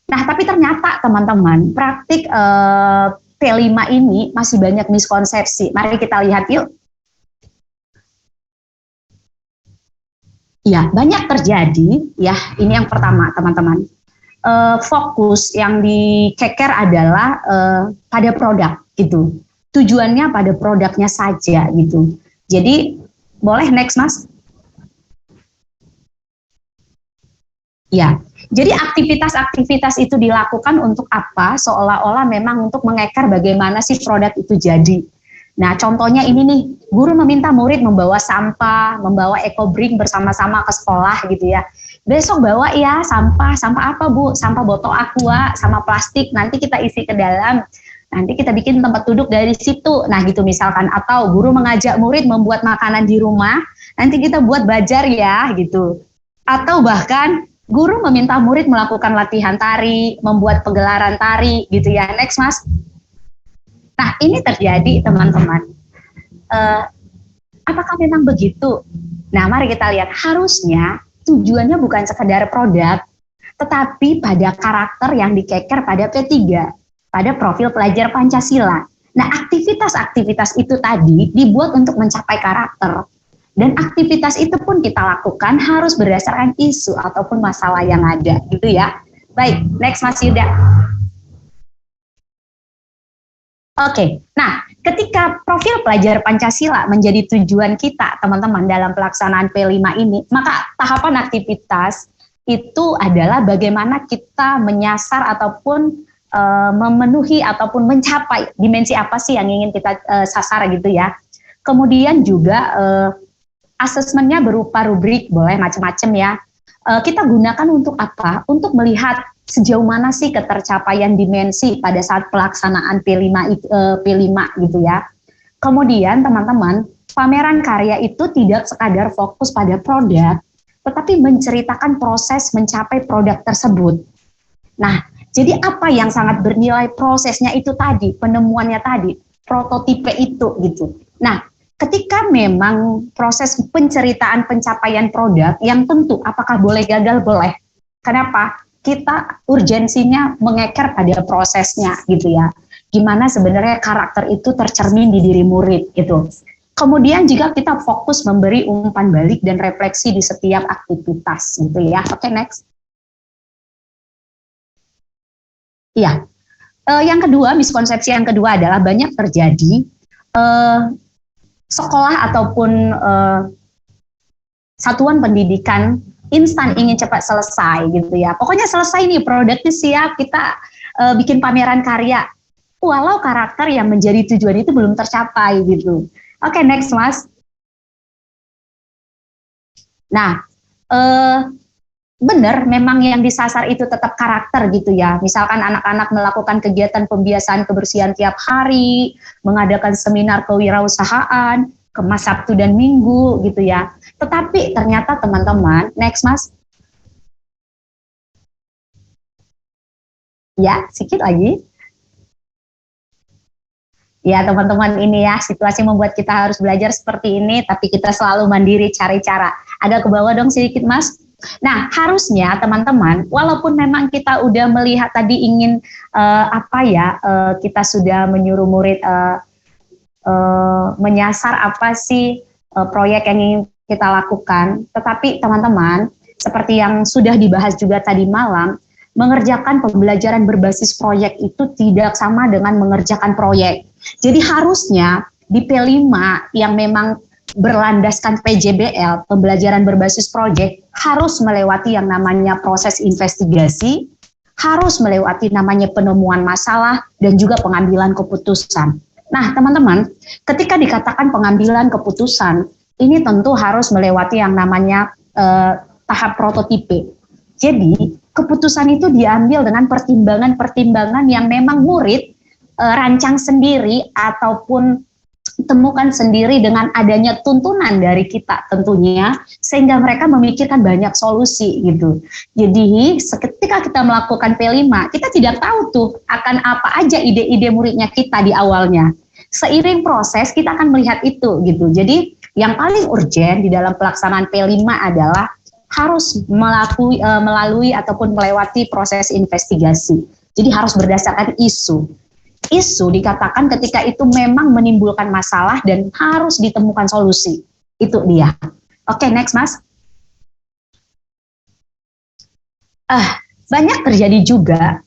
Nah, tapi ternyata teman-teman, praktik P5 ini masih banyak miskonsepsi. Mari kita lihat yuk. Ya, banyak terjadi. Ya, ini yang pertama, teman-teman. Fokus yang dikeker adalah pada produk, gitu. Tujuannya pada produknya saja, gitu. Jadi, boleh next, Mas? Ya, jadi aktivitas-aktivitas itu dilakukan untuk apa? Seolah-olah memang untuk mengeker bagaimana sih produk itu jadi. Nah, contohnya ini nih, guru meminta murid membawa sampah, membawa ekobring bersama-sama ke sekolah gitu ya. Besok bawa ya sampah, sampah apa Bu? Sampah botol aqua, sama plastik, nanti kita isi ke dalam, nanti kita bikin tempat duduk dari situ. Nah gitu misalkan, atau guru mengajak murid membuat makanan di rumah, nanti kita buat bajar ya gitu. Atau bahkan guru meminta murid melakukan latihan tari, membuat pegelaran tari gitu ya. Next Mas. Nah, ini terjadi teman-teman. Uh, apakah memang begitu? Nah, mari kita lihat. Harusnya tujuannya bukan sekedar produk, tetapi pada karakter yang dikeker pada P3, pada profil pelajar Pancasila. Nah, aktivitas-aktivitas itu tadi dibuat untuk mencapai karakter. Dan aktivitas itu pun kita lakukan harus berdasarkan isu ataupun masalah yang ada, gitu ya. Baik, next Mas Yuda. Oke, nah ketika profil pelajar Pancasila menjadi tujuan kita teman-teman dalam pelaksanaan P5 ini, maka tahapan aktivitas itu adalah bagaimana kita menyasar ataupun memenuhi ataupun mencapai dimensi apa sih yang ingin kita sasar gitu ya. Kemudian juga asesmennya berupa rubrik, boleh macam-macam ya. Kita gunakan untuk apa? Untuk melihat sejauh mana sih ketercapaian dimensi pada saat pelaksanaan P5 gitu ya. Kemudian teman-teman, pameran karya itu tidak sekadar fokus pada produk, tetapi menceritakan proses mencapai produk tersebut. Nah, jadi apa yang sangat bernilai prosesnya itu tadi, penemuannya tadi, prototipe itu gitu. Nah, ketika memang proses penceritaan pencapaian produk yang tentu apakah boleh gagal? Boleh. Kenapa? Kita urgensinya mengeker pada prosesnya gitu ya. Gimana sebenarnya karakter itu tercermin di diri murid gitu. Kemudian jika kita fokus memberi umpan balik dan refleksi di setiap aktivitas gitu ya. Oke, next. Iya. Yang kedua, miskonsepsi yang kedua adalah banyak terjadi sekolah ataupun satuan pendidikan instan ingin cepat selesai gitu ya. Pokoknya selesai nih produknya siap, kita bikin pameran karya. Walau karakter yang menjadi tujuan itu belum tercapai gitu. Oke, next Mas. Nah, benar memang yang disasar itu tetap karakter gitu ya. Misalkan anak-anak melakukan kegiatan pembiasaan kebersihan tiap hari, mengadakan seminar kewirausahaan, kemas Sabtu dan Minggu gitu ya. Tetapi ternyata teman-teman, next Mas. Ya, sedikit lagi. Ya teman-teman, ini ya situasi membuat kita harus belajar seperti ini, tapi kita selalu mandiri cari cara. Agak ke bawah dong sedikit Mas. Nah harusnya teman-teman, walaupun memang kita udah melihat tadi ingin kita sudah menyuruh murid menyasar apa sih proyek yang ingin kita lakukan, tetapi teman-teman seperti yang sudah dibahas juga tadi malam, mengerjakan pembelajaran berbasis proyek itu tidak sama dengan mengerjakan proyek. Jadi harusnya di P5 yang memang berlandaskan PJBL, pembelajaran berbasis proyek, harus melewati yang namanya proses investigasi, harus melewati namanya penemuan masalah, dan juga pengambilan keputusan. Nah teman-teman, ketika dikatakan pengambilan keputusan, ini tentu harus melewati yang namanya tahap prototipe. Jadi keputusan itu diambil dengan pertimbangan-pertimbangan yang memang murid rancang sendiri ataupun temukan sendiri dengan adanya tuntunan dari kita tentunya, sehingga mereka memikirkan banyak solusi gitu. Jadi ketika kita melakukan P5, kita tidak tahu tuh akan apa aja ide-ide muridnya kita di awalnya. Seiring proses kita akan melihat itu gitu. Jadi yang paling urgent di dalam pelaksanaan P5 adalah harus melalui ataupun melewati proses investigasi. Jadi harus berdasarkan isu. Isu dikatakan ketika itu memang menimbulkan masalah dan harus ditemukan solusi. Itu dia. Oke, next Mas. Banyak terjadi juga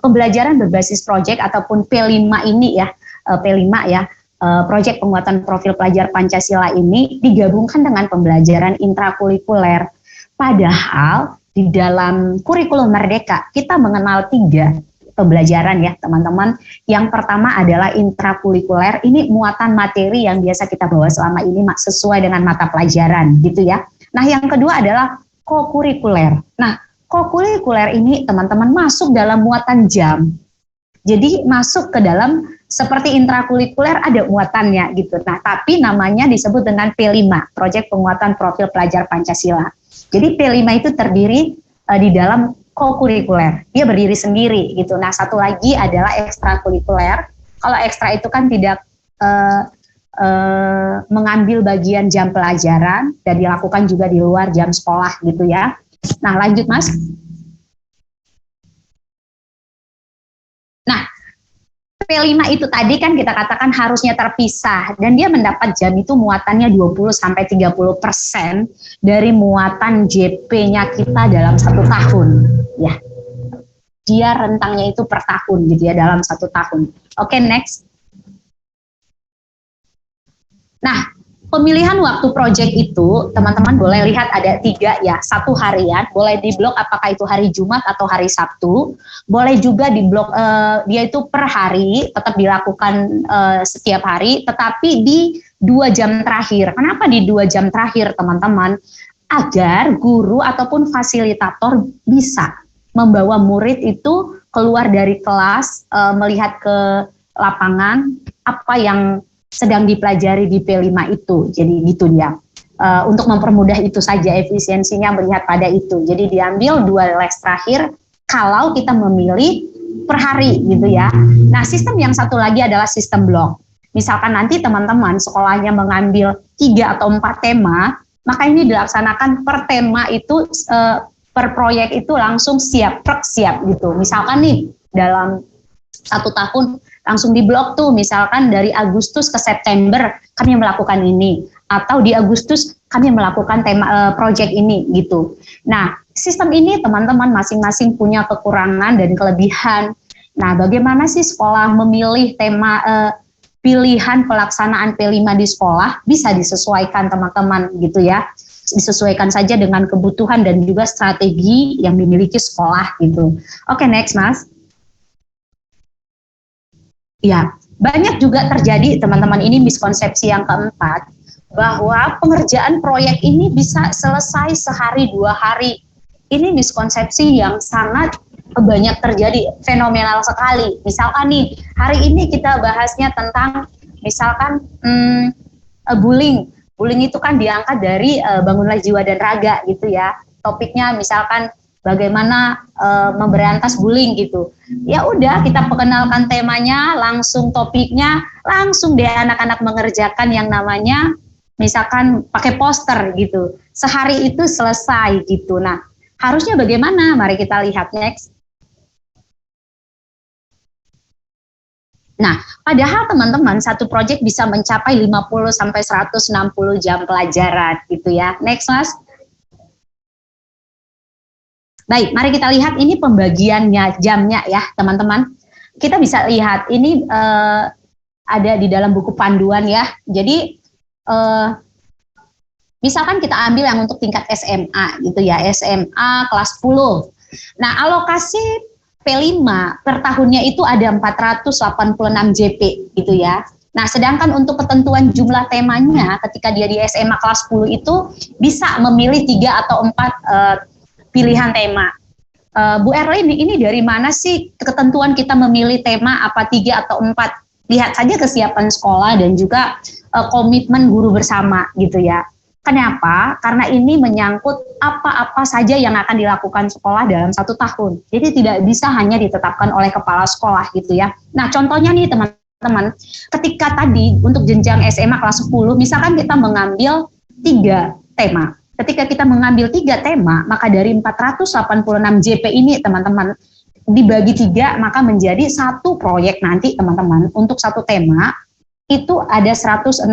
pembelajaran berbasis proyek ataupun P5 ini ya, P5 ya, proyek penguatan profil pelajar Pancasila ini digabungkan dengan pembelajaran intrakurikuler. Padahal di dalam kurikulum Merdeka kita mengenal 3 pembelajaran ya teman-teman. Yang pertama adalah intrakurikuler, ini muatan materi yang biasa kita bawa selama ini sesuai dengan mata pelajaran gitu ya. Nah yang kedua adalah kokurikuler. Nah kokurikuler ini teman-teman masuk dalam muatan jam. Jadi masuk ke dalam seperti intrakurikuler ada muatannya gitu. Nah tapi namanya disebut dengan P5, Proyek Penguatan Profil Pelajar Pancasila. Jadi P5 itu terdiri di dalam kokurikuler, dia berdiri sendiri gitu. Nah satu lagi adalah ekstrakurikuler. Kalau ekstra itu kan tidak mengambil bagian jam pelajaran dan dilakukan juga di luar jam sekolah gitu ya. Nah lanjut Mas. Nah P5 itu tadi kan kita katakan harusnya terpisah dan dia mendapat jam itu muatannya 20-30% dari muatan JP-nya kita dalam 1 tahun ya. Dia rentangnya itu per tahun gitu ya, dalam 1 tahun. Oke, next. Nah pemilihan waktu proyek itu teman-teman boleh lihat ada 3 ya, 1 harian, boleh di blok apakah itu hari Jumat atau hari Sabtu, boleh juga di blok dia itu per hari, tetap dilakukan setiap hari, tetapi di 2 jam terakhir. Kenapa di 2 jam terakhir teman-teman? Agar guru ataupun fasilitator bisa membawa murid itu keluar dari kelas, melihat ke lapangan apa yang sedang dipelajari di P5 itu. Jadi gitu dia. Untuk mempermudah itu saja efisiensinya melihat pada itu. Jadi diambil 2 les terakhir kalau kita memilih per hari gitu ya. Nah sistem yang satu lagi adalah sistem blok. Misalkan nanti teman-teman sekolahnya mengambil 3 atau 4 tema, maka ini dilaksanakan per tema itu per proyek itu langsung siap gitu. Misalkan nih dalam 1 tahun langsung di blok tuh, misalkan dari Agustus ke September kami melakukan ini, atau di Agustus kami melakukan tema proyek ini gitu. Nah sistem ini teman-teman masing-masing punya kekurangan dan kelebihan. Nah bagaimana sih sekolah memilih tema pilihan pelaksanaan P5 di sekolah? Bisa disesuaikan teman-teman gitu ya, disesuaikan saja dengan kebutuhan dan juga strategi yang dimiliki sekolah gitu. Oke, next Mas. Ya, banyak juga terjadi teman-teman, ini miskonsepsi yang keempat, bahwa pengerjaan proyek ini bisa selesai sehari 2 hari. Ini miskonsepsi yang sangat banyak terjadi, fenomenal sekali. Misalkan nih, hari ini kita bahasnya tentang misalkan bullying. Bullying itu kan diangkat dari bangunlah jiwa dan raga gitu ya. Topiknya misalkan bagaimana memberantas bullying gitu. Ya udah kita perkenalkan temanya, langsung topiknya, langsung deh anak-anak mengerjakan yang namanya misalkan pakai poster gitu. Sehari itu selesai gitu. Nah, harusnya bagaimana? Mari kita lihat next. Nah, padahal teman-teman satu proyek bisa mencapai 50 sampai 160 jam pelajaran gitu ya. Next, Mas. Baik, mari kita lihat ini pembagiannya jamnya ya, teman-teman. Kita bisa lihat ini ada di dalam buku panduan ya. Jadi misalkan kita ambil yang untuk tingkat SMA gitu ya, SMA kelas 10. Nah, alokasi P5 per tahunnya itu ada 486 JP gitu ya. Nah, sedangkan untuk ketentuan jumlah temanya ketika dia di SMA kelas 10 itu bisa memilih 3 atau 4 pilihan tema. Bu Erlin, ini dari mana sih ketentuan kita memilih tema apa 3 atau 4? Lihat saja kesiapan sekolah dan juga komitmen guru bersama gitu ya. Kenapa? Karena ini menyangkut apa-apa saja yang akan dilakukan sekolah dalam 1 tahun. Jadi tidak bisa hanya ditetapkan oleh kepala sekolah gitu ya. Nah contohnya nih teman-teman, ketika tadi untuk jenjang SMA kelas 10, misalkan kita mengambil 3 tema. Ketika kita mengambil 3 tema, maka dari 486 JP ini teman-teman dibagi 3, maka menjadi satu proyek nanti teman-teman untuk satu tema itu ada 162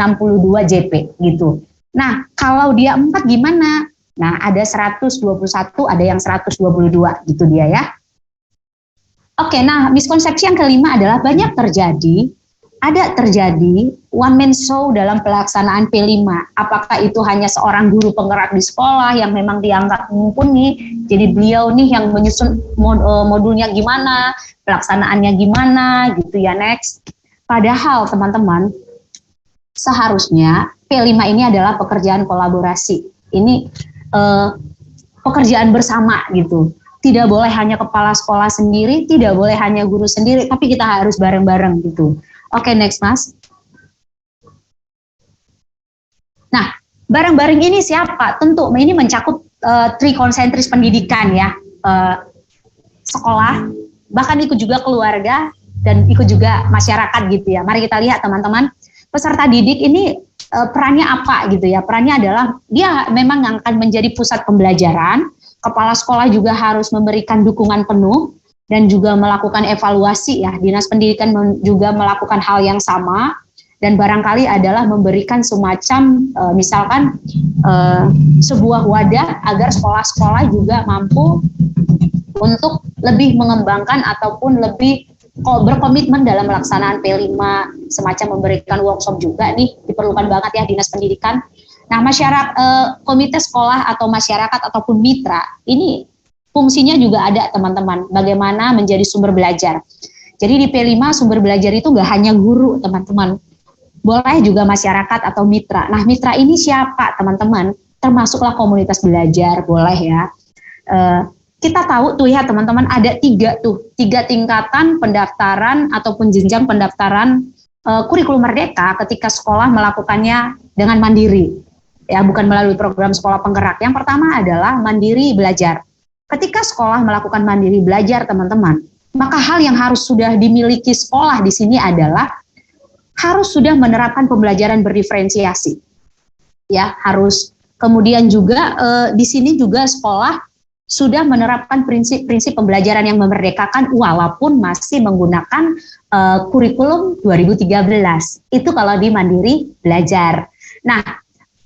JP gitu. Nah, kalau dia 4 gimana? Nah, ada 121, ada yang 122 gitu dia ya. Oke, nah miskonsepsi yang kelima adalah ada terjadi one man show dalam pelaksanaan P5. Apakah itu hanya seorang guru penggerak di sekolah yang memang dianggap mumpuni, jadi beliau nih yang menyusun modulnya gimana, pelaksanaannya gimana gitu ya, next. Padahal teman-teman, seharusnya P5 ini adalah pekerjaan kolaborasi. Ini pekerjaan bersama gitu. Tidak boleh hanya kepala sekolah sendiri, tidak boleh hanya guru sendiri, tapi kita harus bareng-bareng gitu. Oke, next Mas. Nah, bareng-bareng ini siapa? Tentu ini mencakup trikonsentris pendidikan ya, sekolah, bahkan ikut juga keluarga, dan ikut juga masyarakat gitu ya. Mari kita lihat teman-teman, peserta didik ini perannya apa gitu ya. Perannya adalah dia memang yang akan menjadi pusat pembelajaran, kepala sekolah juga harus memberikan dukungan penuh, dan juga melakukan evaluasi ya. Dinas pendidikan juga melakukan hal yang sama, dan barangkali adalah memberikan semacam misalkan sebuah wadah agar sekolah-sekolah juga mampu untuk lebih mengembangkan ataupun lebih berkomitmen dalam pelaksanaan P5, semacam memberikan workshop juga nih, diperlukan banget ya Dinas Pendidikan. Nah, masyarakat, komite sekolah atau masyarakat ataupun mitra, ini fungsinya juga ada teman-teman, bagaimana menjadi sumber belajar. Jadi di P5 sumber belajar itu nggak hanya guru teman-teman, boleh juga masyarakat atau mitra. Nah, mitra ini siapa teman-teman? Termasuklah komunitas belajar, boleh ya. Kita tahu tuh ya teman-teman, ada tiga tingkatan pendaftaran ataupun jenjang pendaftaran kurikulum merdeka ketika sekolah melakukannya dengan mandiri, ya bukan melalui program sekolah penggerak. Yang pertama adalah mandiri belajar. Ketika sekolah melakukan mandiri belajar teman-teman, maka hal yang harus sudah dimiliki sekolah di sini adalah harus sudah menerapkan pembelajaran berdiferensiasi, ya harus. Kemudian juga di sini juga sekolah sudah menerapkan prinsip-prinsip pembelajaran yang memerdekakan walaupun masih menggunakan kurikulum 2013. Itu kalau di mandiri belajar. Nah,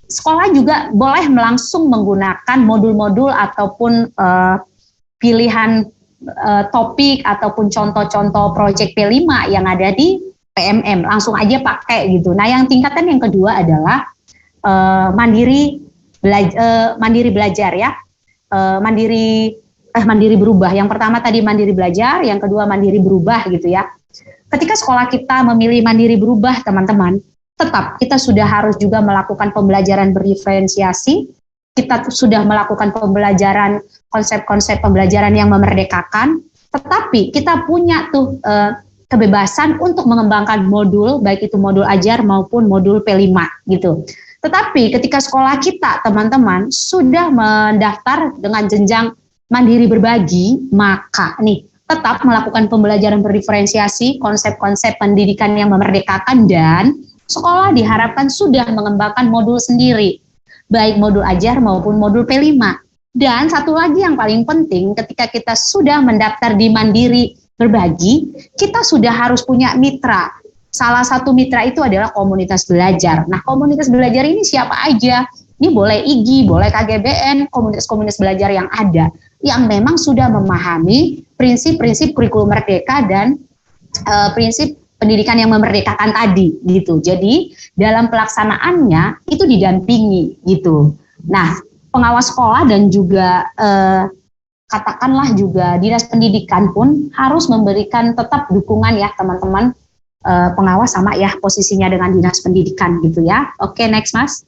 sekolah juga boleh langsung menggunakan modul-modul ataupun pilihan topik ataupun contoh-contoh proyek P5 yang ada di PMM, langsung aja pakai gitu. Nah, yang tingkatan yang kedua adalah mandiri belajar ya. Mandiri berubah. Yang pertama tadi mandiri belajar, yang kedua mandiri berubah gitu ya. Ketika sekolah kita memilih mandiri berubah, teman-teman, tetap kita sudah harus juga melakukan pembelajaran berdiferensiasi, kita sudah melakukan pembelajaran konsep-konsep pembelajaran yang memerdekakan, tetapi kita punya tuh kebebasan untuk mengembangkan modul, baik itu modul ajar maupun modul P5 gitu. Tetapi ketika sekolah kita, teman-teman, sudah mendaftar dengan jenjang mandiri berbagi, maka nih tetap melakukan pembelajaran berdiferensiasi, konsep-konsep pendidikan yang memerdekakan, dan sekolah diharapkan sudah mengembangkan modul sendiri, baik modul ajar maupun modul P5. Dan satu lagi yang paling penting, ketika kita sudah mendaftar di mandiri berbagi, kita sudah harus punya mitra. Salah satu mitra itu adalah komunitas belajar. Nah, komunitas belajar ini siapa aja? Ini boleh IGI, boleh KGBN, komunitas-komunitas belajar yang ada, yang memang sudah memahami prinsip-prinsip kurikulum merdeka dan prinsip pendidikan yang memerdekakan tadi gitu. Jadi dalam pelaksanaannya itu didampingi gitu. Nah, pengawas sekolah dan juga katakanlah juga dinas pendidikan pun harus memberikan tetap dukungan ya teman-teman, pengawas sama ya posisinya dengan dinas pendidikan gitu ya. Oke, next Mas.